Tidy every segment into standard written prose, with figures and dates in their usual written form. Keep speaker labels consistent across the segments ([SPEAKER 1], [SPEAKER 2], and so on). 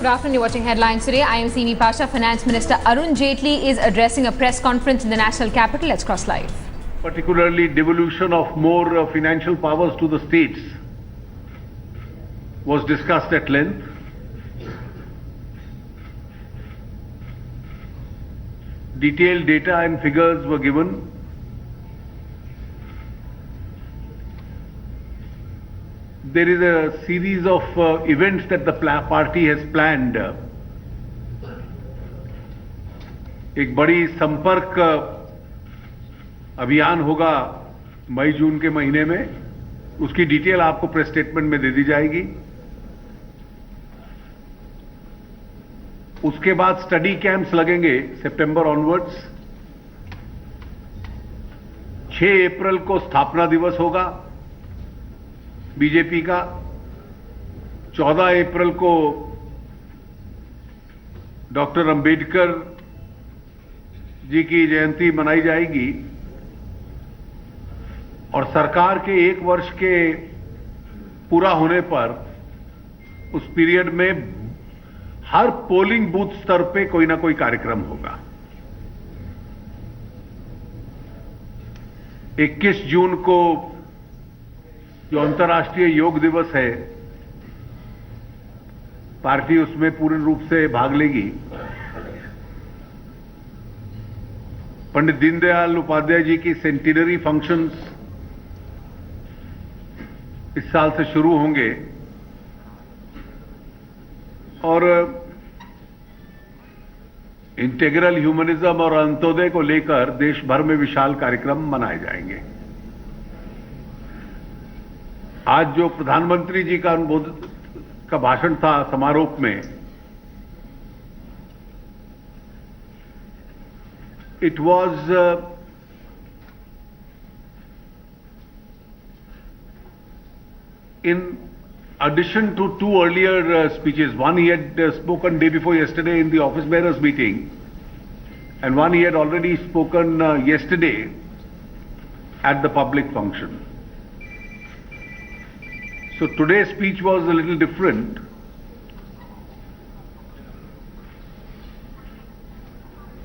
[SPEAKER 1] Good afternoon. You're watching Headlines today. I am Simi Pasha. Finance Minister Arun Jaitley is addressing a press conference in the national capital. Let's cross live.
[SPEAKER 2] Particularly devolution of more financial powers to the states was discussed at length. Detailed data and figures were given. There is a series of events that the party has planned. एक बड़ी संपर्क अभियान होगा मई जून के महीने में, उसकी detail आपको प्रेस स्टेटमेंट में दे दी जाएगी। उसके बाद स्टडी कैंप्स लगेंगे सितंबर ऑनवर्ड्स। 6 अप्रैल को स्थापना दिवस होगा बीजेपी का। 14 अप्रैल को डॉक्टर अंबेडकर जी की जयंती मनाई जाएगी और सरकार के 1 वर्ष के पूरा होने पर उस पीरियड में हर पोलिंग बूथ स्तर पे कोई ना कोई कार्यक्रम होगा। 21 जून को जो अंतर्राष्ट्रीय योग दिवस है, पार्टी उसमें पूर्ण रूप से भाग लेगी। पंडित दीनदयाल उपाध्याय जी की सेंटिनरी फंक्शंस इस साल से शुरू होंगे और इंटीग्रल ह्यूमनिज्म और अंत्योदय को लेकर देश भर में विशाल कार्यक्रम मनाए जाएंगे। आज जो प्रधानमंत्री जी का भाषण था समारोह में, it was in addition to 2 earlier speeches. One he had spoken day before yesterday in the office bearers meeting, and one he had already spoken yesterday at the public function. So today's speech was a little different.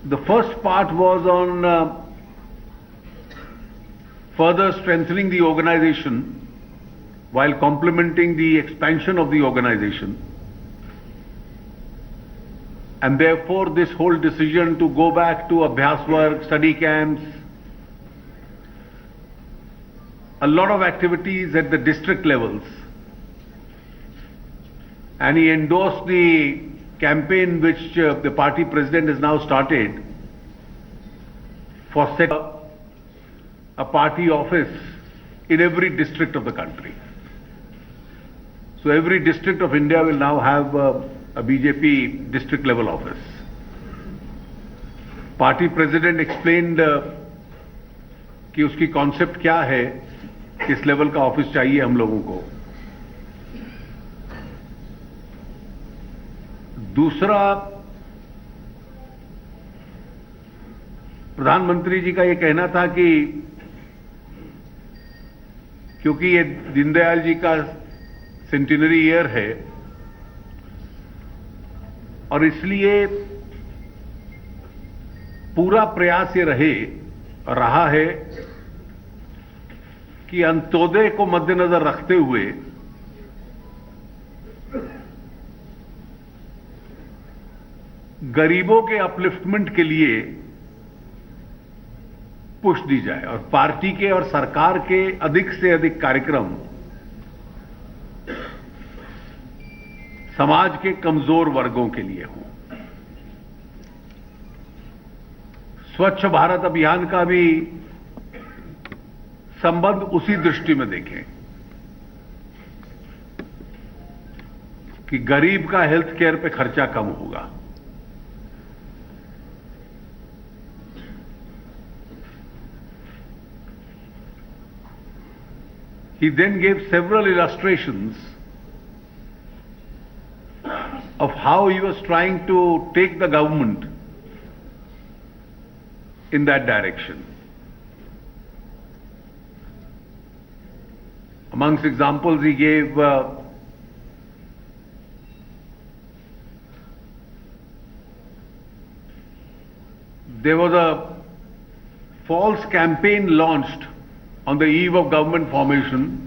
[SPEAKER 2] The first part was on further strengthening the organization while complementing the expansion of the organization. And therefore this whole decision to go back to Abhyas work, study camps, a lot of activities at the district levels. And he endorsed the campaign which the party president has now started for setting up a party office in every district of the country. So every district of India will now have a BJP district level office. Party president explained कि उसकी concept क्या है, किस level का office चाहिए हम लोगों को। दूसरा, प्रधानमंत्री जी का ये कहना था कि क्योंकि ये दीनदयाल जी का सेंटिनरी ईयर है और इसलिए पूरा प्रयास ये रहा है कि अंत्योदय को मद्देनजर रखते हुए गरीबों के अपलिफ्टमेंट के लिए पुश दी जाए और पार्टी के और सरकार के अधिक से अधिक कार्यक्रम समाज के कमजोर वर्गों के लिए हों। स्वच्छ भारत अभियान का भी संबंध उसी दृष्टि में देखें कि गरीब का हेल्थ केयर पे खर्चा कम होगा। He then gave several illustrations of how he was trying to take the government in that direction. Amongst examples he gave there was a false campaign launched on the eve of government formation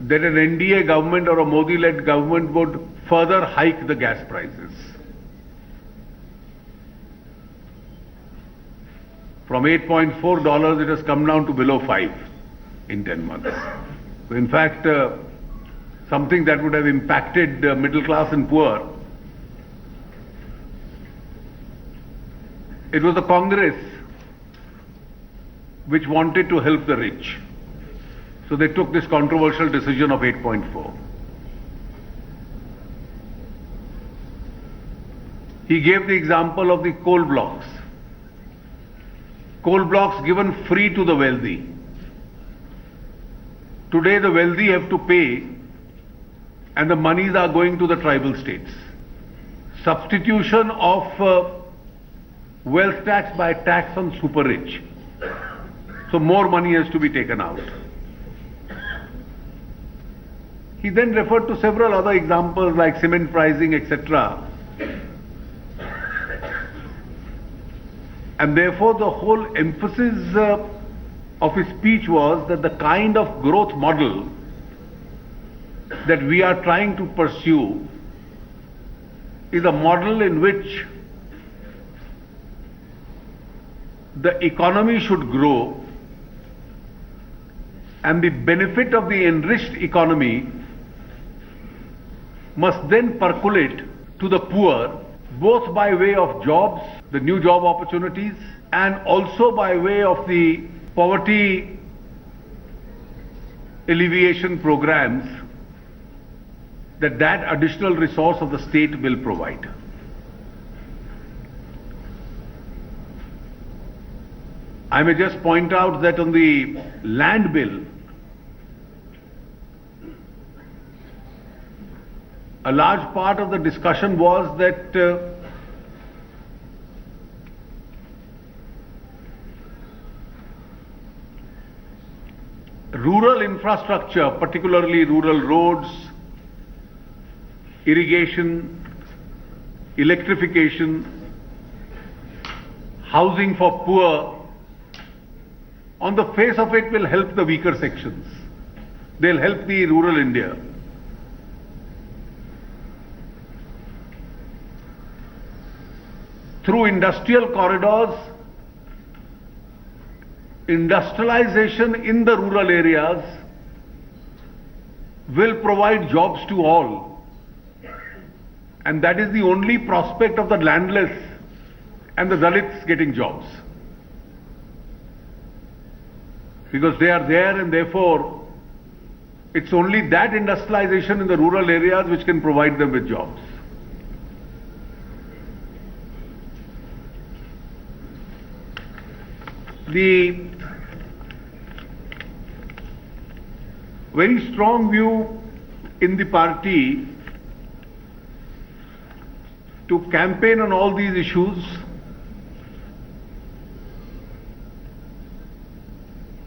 [SPEAKER 2] that an NDA government or a Modi-led government would further hike the gas prices. From $8.4, it has come down to below 5 in 10 months. So in fact, something that would have impacted middle class and poor. It was the Congress which wanted to help the rich. So they took this controversial decision of 8.4. He gave the example of the coal blocks. Coal blocks given free to the wealthy. Today the wealthy have to pay and the monies are going to the tribal states. Substitution of wealth tax by tax on super rich. So more money has to be taken out. He then referred to several other examples like cement pricing, etc. And therefore the whole emphasis of his speech was that the kind of growth model that we are trying to pursue is a model in which the economy should grow and the benefit of the enriched economy must then percolate to the poor, both by way of jobs, the new job opportunities, and also by way of the poverty alleviation programs that additional resource of the state will provide. I may just point out that on the land bill, a large part of the discussion was that rural infrastructure, particularly rural roads, irrigation, electrification, housing for poor, on the face of it will help the weaker sections. They'll help the rural India. Through industrial corridors, industrialization in the rural areas will provide jobs to all. And that is the only prospect of the landless and the Dalits getting jobs. Because they are there and therefore it's only that industrialization in the rural areas which can provide them with jobs. The very strong view in the party to campaign on all these issues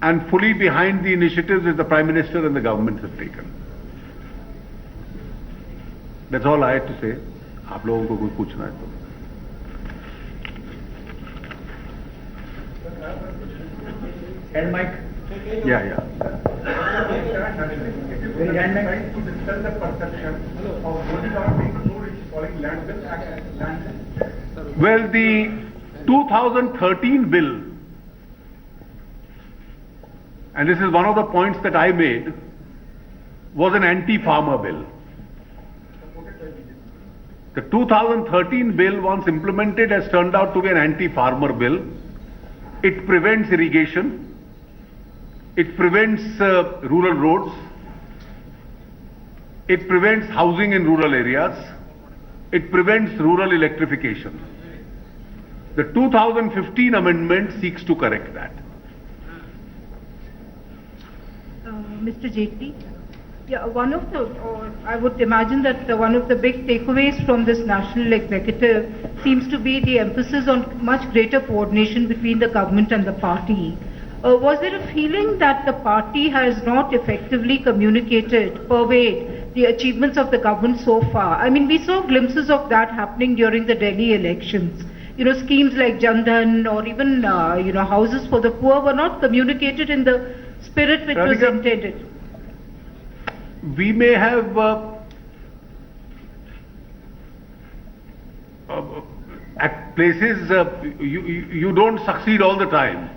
[SPEAKER 2] and fully behind the initiatives that the Prime Minister and the government have taken. That's all I had to say. आप लोगों को कुछ पूछना है तो.
[SPEAKER 3] Hand mic.
[SPEAKER 2] Yeah.
[SPEAKER 3] Hand mic.
[SPEAKER 4] To dispel the perception of Modi government being so rich, calling landless.
[SPEAKER 2] Well, the 2013 bill, and this is one of the points that I made, was an anti-farmer bill. The 2013 bill, once implemented, has turned out to be an anti-farmer bill. It prevents irrigation. It prevents rural roads. It prevents housing in rural areas. It prevents rural electrification. The 2015 amendment seeks to correct that.
[SPEAKER 5] Mr. Jaitley, I would imagine that one of the big takeaways from this national executive seems to be the emphasis on much greater coordination between the government and the party. Was there a feeling that the party has not effectively communicated, pervade the achievements of the government so far. I mean, we saw glimpses of that happening during the Delhi elections. You know, schemes like Jan Dhan or even, houses for the poor were not communicated in the spirit which was
[SPEAKER 2] Radhika,
[SPEAKER 5] intended.
[SPEAKER 2] we may have at places you don't succeed all the time.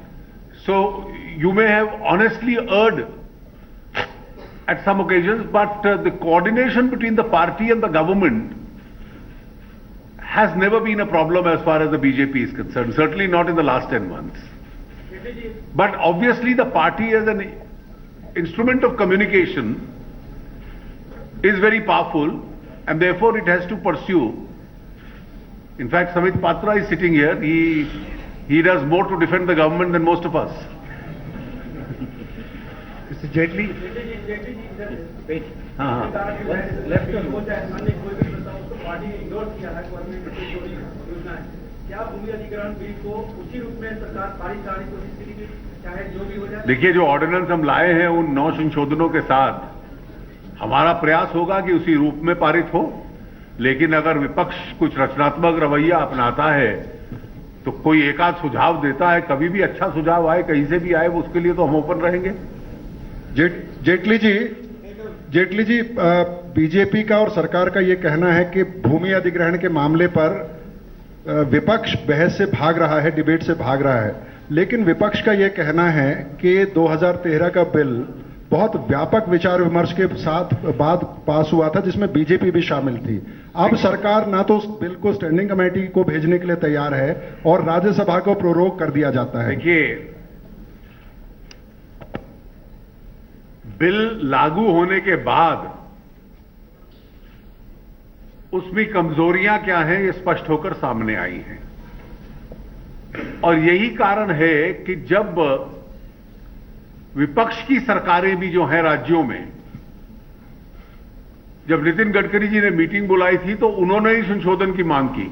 [SPEAKER 2] So you may have honestly erred at some occasions, but the coordination between the party and the government has never been a problem as far as the BJP is concerned, certainly not in the last 10 months. But obviously the party as an instrument of communication is very powerful, and therefore it has to pursue. In fact, Samit Patra is sitting here. He does more to defend the government than most of us.
[SPEAKER 4] Mr. Jaitley.
[SPEAKER 3] Wait.
[SPEAKER 4] Left on.
[SPEAKER 3] क्या भूमि अधिग्रहण bill को उसी रूप में सरकार पारित कराने की कोशिश करेगी, चाहे जो भी हो जाए?
[SPEAKER 2] देखिए, जो ऑर्डिनेंस हम लाए हैं उन 9 संशोधनों के साथ हमारा प्रयास होगा कि उसी रूप में पारित हो, लेकिन अगर विपक्ष कुछ रचनात्मक रवैया अपनाता है तो कोई एकाध सुझाव देता है, कभी भी अच्छा सुझाव आए कहीं से भी आए, उसके लिए तो हम ओपन रहेंगे।
[SPEAKER 6] जेटली जी, बीजेपी का और सरकार का ये कहना है कि भूमि अधिग्रहण के मामले पर विपक्ष बहस से भाग रहा है, डिबेट से भाग रहा है, लेकिन विपक्ष का ये कहना है कि 2013 का बिल बहुत व्यापक विचार विमर्श के साथ बाद पास हुआ था, जिसमें बीजेपी भी शामिल थी। अब सरकार ना तो उस बिल को स्टैंडिंग कमेटी को भेजने के लिए तैयार है और राज्यसभा को प्रोरोग कर दिया जाता है।
[SPEAKER 2] देखिए, बिल लागू होने के बाद उसमें कमजोरियां क्या हैं ये स्पष्ट होकर सामने आई हैं, और यही कारण है कि जब विपक्ष की सरकारें भी जो हैं राज्यों में, जब नितिन गडकरी जी ने मीटिंग बुलाई थी तो उन्होंने ही संशोधन की मांग की।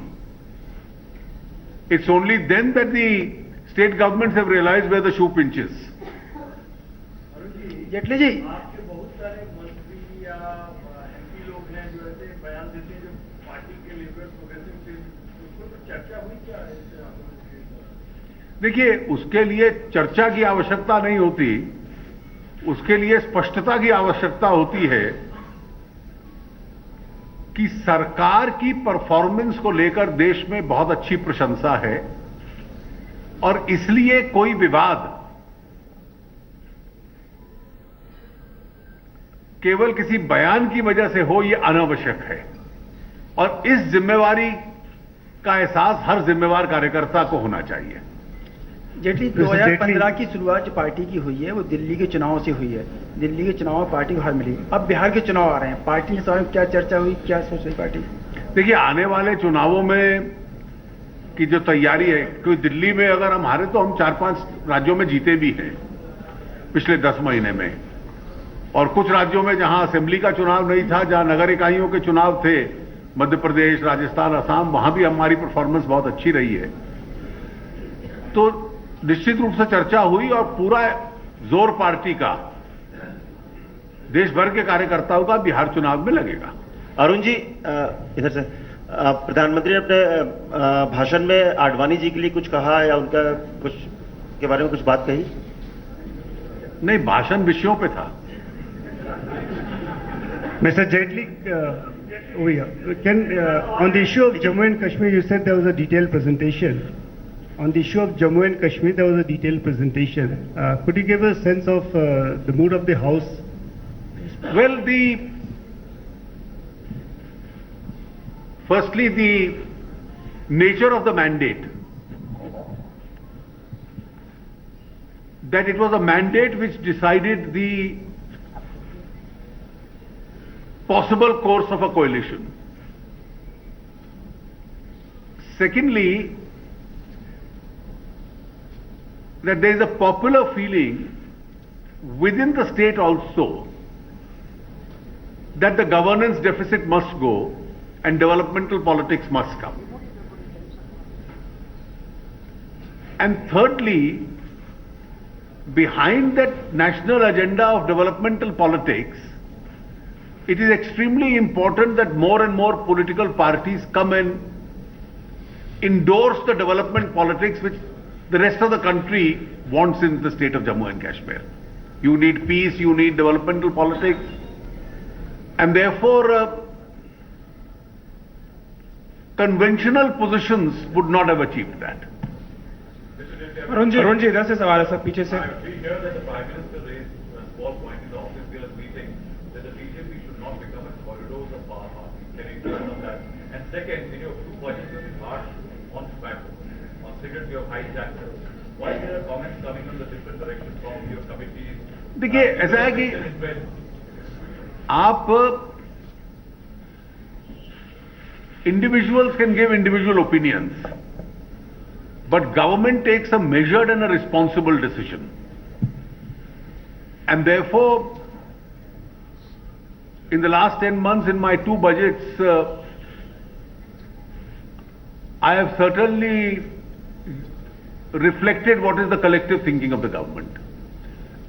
[SPEAKER 2] It's only then that the state governments have realised where the shoe pinches.
[SPEAKER 3] Jaitley ji,
[SPEAKER 4] आपके बहुत सारे मंत्री या एमपी लोग हैं जो ऐसे बयान देते हैं जो पार्टी के लीडर्स प्रोग्रेसिव थे, उसको तो चर्चा हुई क्या है?
[SPEAKER 2] देखिए, उसके लिए चर्चा की आवश्यकता नहीं होती, उसके लिए स्पष्टता की आवश्यकता होती है कि सरकार की परफॉर्मेंस को लेकर देश में बहुत अच्छी प्रशंसा है और इसलिए कोई विवाद केवल किसी बयान की वजह से हो, यह अनावश्यक है, और इस जिम्मेवारी का एहसास हर जिम्मेवार कार्यकर्ता को होना चाहिए।
[SPEAKER 3] जेटली, 2015 की शुरुआत जो पार्टी की हुई है वो दिल्ली के चुनाव से हुई है। दिल्ली के चुनाव में पार्टी को हार मिली, अब बिहार के चुनाव आ रहे हैं, पार्टी के साथ क्या चर्चा हुई, क्या सोच रही पार्टी?
[SPEAKER 2] देखिए, आने वाले चुनावों में की जो तैयारी है, क्योंकि दिल्ली में अगर हम हारे तो हम 4-5 राज्यों में जीते भी हैं पिछले 10 महीने में, और कुछ राज्यों में जहां असेंबली का चुनाव नहीं था, जहां नगर इकाइयों के चुनाव थे, मध्य प्रदेश, राजस्थान, असम, वहां भी हमारी परफॉर्मेंस बहुत अच्छी रही है। तो निश्चित रूप से चर्चा हुई और पूरा जोर पार्टी का, देश भर के कार्यकर्ताओं का बिहार चुनाव में लगेगा।
[SPEAKER 7] अरुण जी, इधर से प्रधानमंत्री ने अपने भाषण में आडवाणी जी के लिए कुछ कहा या उनका कुछ के बारे में कुछ बात कही?
[SPEAKER 2] नहीं, भाषण विषयों पे था।
[SPEAKER 4] Mr. Jaitley, over here. On the issue of Jammu and Kashmir, you said there was a detailed presentation. On the issue of Jammu and Kashmir, there was a detailed presentation. Could you give a sense of the mood of the House?
[SPEAKER 2] Well, firstly, the nature of the mandate. That it was a mandate which decided the possible course of a coalition. Secondly, that there is a popular feeling within the state also that the governance deficit must go and developmental politics must come. And thirdly, behind that national agenda of developmental politics it is extremely important that more and more political parties come and endorse the development politics which the rest of the country wants in the state of Jammu and Kashmir. You need peace, you need developmental politics, and therefore conventional positions would not have achieved that.
[SPEAKER 3] Arun ji इधर से सवाल है sir पीछे से.
[SPEAKER 8] We hear that the Prime Minister raised a small point in the office bearers meeting that the BJP should not become a corridors of power party. Can you comment on that? And second, in your two budgets you have been harsh on tobacco, on cigarettes you have hijacked them. Why there are comments coming on the different directions from your committees?
[SPEAKER 2] देखिए ऐसा है कि आप individuals can give individual opinions, but government takes a measured and a responsible decision. And therefore, in the last 10 months in my two budgets, I have certainly reflected what is the collective thinking of the government.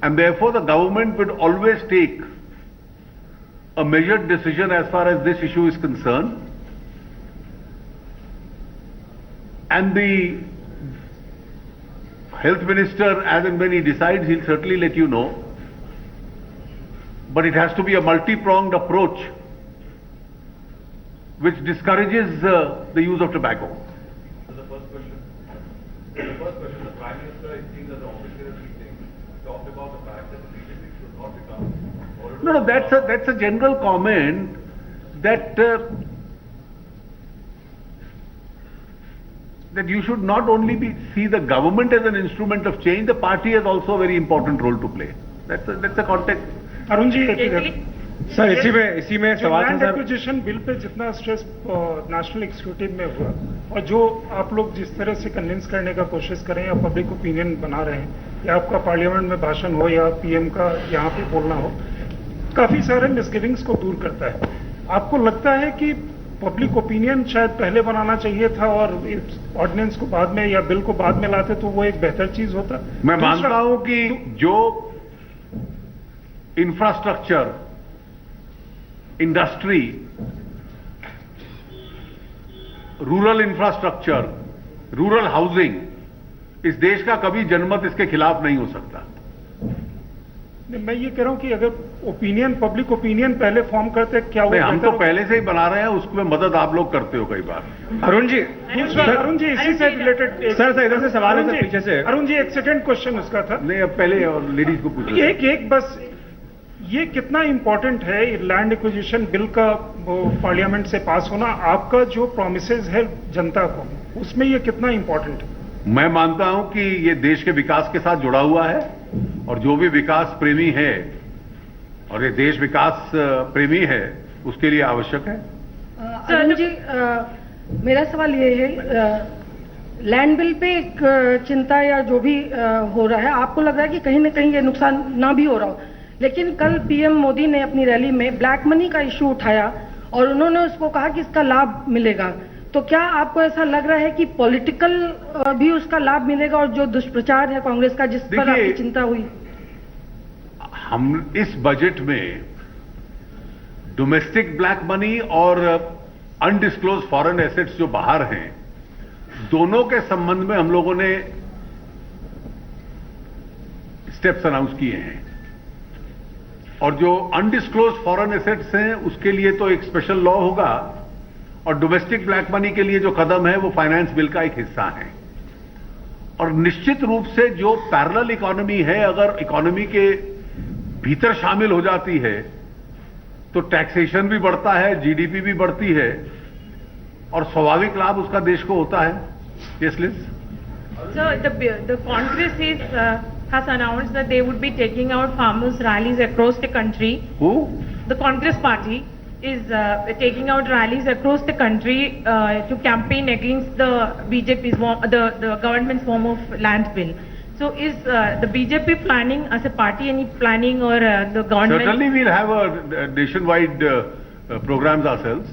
[SPEAKER 2] And therefore, the government would always take a measured decision as far as this issue is concerned. And the health minister, as and when he decides, he'll certainly let you know. But it has to be a multi-pronged approach which discourages the use of tobacco.
[SPEAKER 8] So the first question, the Prime Minister, it seems at the office bearers meeting, talked about the fact that the BJP should not become corridors.
[SPEAKER 2] No, that's a general comment that that you should not only see the government as an instrument of change, the party has also a very important role to play. That's a context.
[SPEAKER 3] Arun ji
[SPEAKER 9] sir इसी में सवाल था
[SPEAKER 3] land
[SPEAKER 9] sir.
[SPEAKER 3] Acquisition bill pay जितना stress national executive में हुआ और जो आप लोग जिस तरह से कन्विंस करने का कोशिश करें या पब्लिक ओपिनियन बना रहे हैं या आपका पार्लियामेंट में भाषण हो या पीएम का यहाँ पे बोलना हो, काफी सारे मिसगिविंग्स को दूर करता है. आपको लगता है कि पब्लिक ओपिनियन शायद पहले बनाना चाहिए था और ऑर्डिनेंस को बाद में या बिल को बाद में लाते तो वो एक बेहतर चीज होता?
[SPEAKER 2] मैं मानता हूं कि जो infrastructure, industry, rural infrastructure, rural housing, इस देश का कभी जनमत इसके खिलाफ नहीं हो सकता.
[SPEAKER 3] मैं ये कह रहा हूं कि अगर ओपिनियन, पब्लिक ओपिनियन पहले फॉर्म करते क्या वो
[SPEAKER 2] हम तो पहले से ही बना रहे हैं, उसमें मदद आप लोग करते हो कई बार.
[SPEAKER 9] अरुण जी
[SPEAKER 3] इसी से रिलेटेड
[SPEAKER 9] सर इधर से सवाल है सर पीछे से.
[SPEAKER 3] अरुण जी एक सेकंड क्वेश्चन उसका था.
[SPEAKER 2] नहीं, अब पहले और लेडीज को पूछो.
[SPEAKER 3] एक बस ये कितना इंपॉर्टेंट है लैंड एक्विजिशन बिल का पार्लियामेंट से पास होना, आपका जो प्रोमिसेस है जनता को, उसमें ये कितना इंपॉर्टेंट है?
[SPEAKER 2] मैं मानता हूं कि ये देश के विकास के साथ जुड़ा हुआ है और जो भी विकास प्रेमी है और ये देश विकास प्रेमी है उसके लिए आवश्यक है.
[SPEAKER 10] अरुण जी मेरा सवाल ये है, लैंड बिल पे एक चिंता या जो भी हो रहा है, आपको लग रहा है कि कहीं ना कहीं ये नुकसान ना भी हो रहा हो, लेकिन कल पीएम मोदी ने अपनी रैली में ब्लैक मनी का इशू उठाया और उन्होंने उसको कहा कि इसका लाभ मिलेगा. तो क्या आपको ऐसा लग रहा है कि पॉलिटिकल भी उसका लाभ मिलेगा और जो दुष्प्रचार है कांग्रेस का जिस पर आपकी चिंता हुई?
[SPEAKER 2] हम इस बजट में डोमेस्टिक ब्लैक मनी और अनडिस्क्लोज फॉरेन एसेट्स जो बाहर हैं, दोनों के संबंध में हम लोगों ने स्टेप्स अनाउंस किए हैं. और जो अनडिस्क्लोज फॉरेन एसेट्स हैं उसके लिए तो एक स्पेशल लॉ होगा और डोमेस्टिक ब्लैक मनी के लिए जो कदम है वो फाइनेंस बिल का एक हिस्सा है. और निश्चित रूप से जो पैरेलल इकोनॉमी है, अगर इकोनॉमी के भीतर शामिल हो जाती है तो टैक्सेशन भी बढ़ता है, जीडीपी भी बढ़ती है और स्वाभाविक लाभ उसका देश को होता है. यस लिज.
[SPEAKER 11] So the Congress has announced that they would be taking out farmers' rallies across the country.
[SPEAKER 2] Who?
[SPEAKER 11] The Congress party is taking out rallies across the country to campaign against the BJP's the government's form of land bill. So is the BJP planning as a party any planning or the government?
[SPEAKER 2] Certainly we'll have a nationwide programs ourselves.